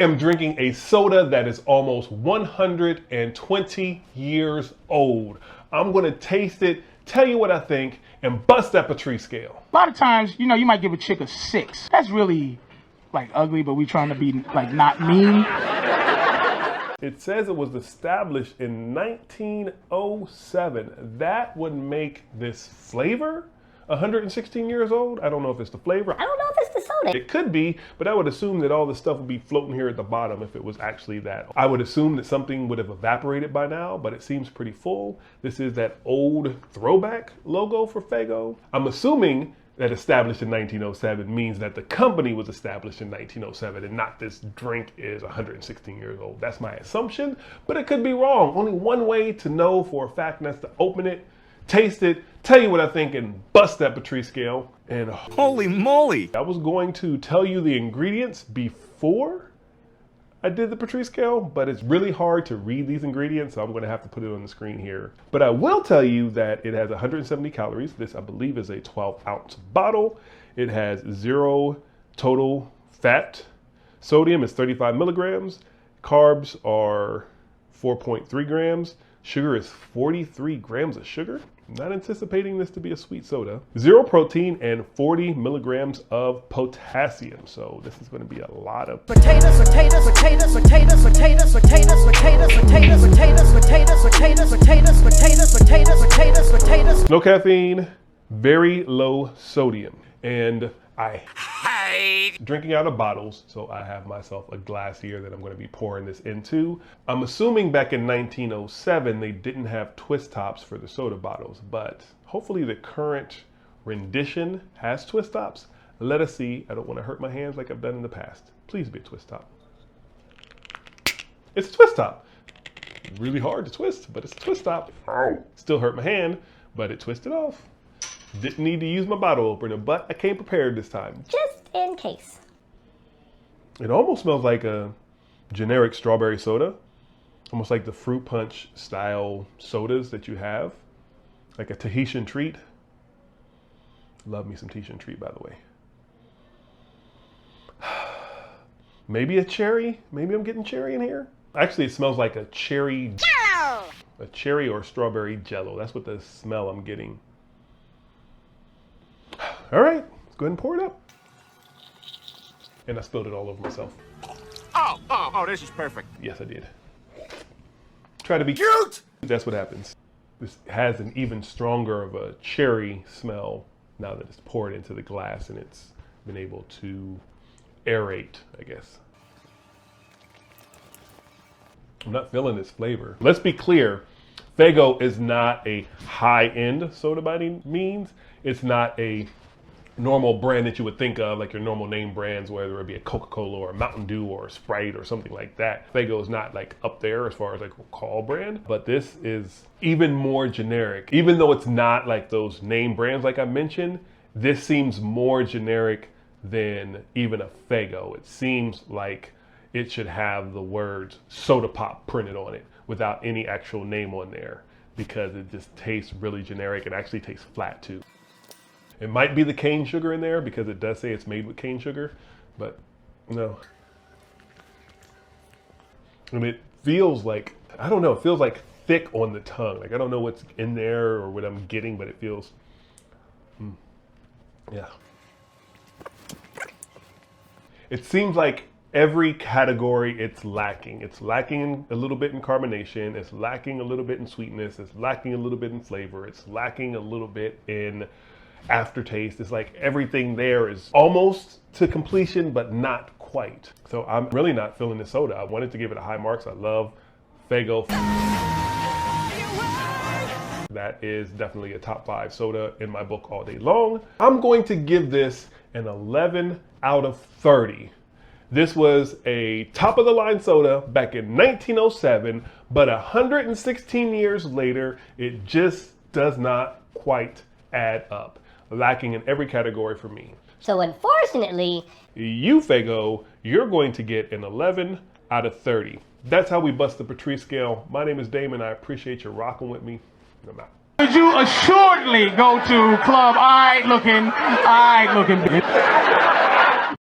am drinking a soda that is almost 120 years old. I'm gonna taste it, tell you what I think, and bust that Patrice scale. A lot of times, you know, you might give a chick a 6. That's really like ugly, but we trying to be like not mean. It says it was established in 1907. That would make this flavor 116 years old. I don't know if it's the flavor. I don't know if it's the soda. It could be, but I would assume that all the stuff would be floating here at the bottom if it was actually that. I would assume that something would have evaporated by now, but it seems pretty full. This is that old throwback logo for Faygo. I'm assuming that established in 1907 means that the company was established in 1907 and not this drink is 116 years old. That's my assumption, but it could be wrong. Only one way to know for a fact, and that's to open it, taste it, tell you what I think, and bust that Patrice scale. And holy moly! I was going to tell you the ingredients before I did the Patrice scale, but it's really hard to read these ingredients, so I'm going to have to put it on the screen here. But I will tell you that it has 170 calories. This, I believe, is a 12-ounce bottle. It has 0 total fat. Sodium is 35 milligrams. Carbs are 4.3 grams. Sugar is 43 grams of sugar. Not anticipating this to be a sweet soda. 0 protein and 40 milligrams of potassium. So this is going to be a lot of Potatoes. no caffeine, very low sodium. And I hate drinking out of bottles, so I have myself a glass here that I'm going to be pouring this into. I'm assuming back in 1907 they didn't have twist tops for the soda bottles, but hopefully the current rendition has twist tops. Let us see. I don't want to hurt my hands like I've done in the past. Please be a twist top. It's a twist top. Really hard to twist, but it's a twist top. Ow. Still hurt my hand, but it twisted off. Didn't need to use my bottle opener, but I came prepared this time. Just in case. It almost smells like a generic strawberry soda. Almost like the fruit punch style sodas that you have. Like a Tahitian treat. Love me some Tahitian treat, by the way. Maybe a cherry. Maybe I'm getting cherry in here. Actually, it smells like a cherry Jello. A cherry or strawberry Jello. That's what the smell I'm getting. All right, let's go ahead and pour it up. And I spilled it all over myself. Oh, this is perfect. Yes, I did. Try to be cute. That's what happens. This has an even stronger of a cherry smell now that it's poured into the glass and it's been able to aerate, I guess. I'm not feeling this flavor. Let's be clear. Faygo is not a high-end soda by any means. It's not a normal brand that you would think of, like your normal name brands, whether it be a Coca-Cola or a Mountain Dew or a Sprite or something like that. Faygo is not like up there as far as like a call brand, but this is even more generic. Even though it's not like those name brands like I mentioned, this seems more generic than even a Faygo. It seems like it should have the words soda pop printed on it without any actual name on there, because it just tastes really generic. It actually tastes flat too. It might be the cane sugar in there because it does say it's made with cane sugar, but no. And it feels like, I don't know, it feels like thick on the tongue. Like I don't know what's in there or what I'm getting, but it feels, yeah. It seems like every category it's lacking. It's lacking a little bit in carbonation. It's lacking a little bit in sweetness. It's lacking a little bit in flavor. It's lacking a little bit in aftertaste. It's like everything there is almost to completion, but not quite. So I'm really not feeling the soda. I wanted to give it a high marks. I love Faygo. That is definitely a top 5 soda in my book all day long. I'm going to give this an 11 out of 30. This was a top of the line soda back in 1907, but 116 years later, it just does not quite add up. Lacking in every category for me. So unfortunately, you, Faygo, you're going to get an 11 out of 30. That's how we bust the Patrice scale. My name is Damon. I appreciate you rocking with me. I'm out. Would you assuredly go to Club Eye looking bitch?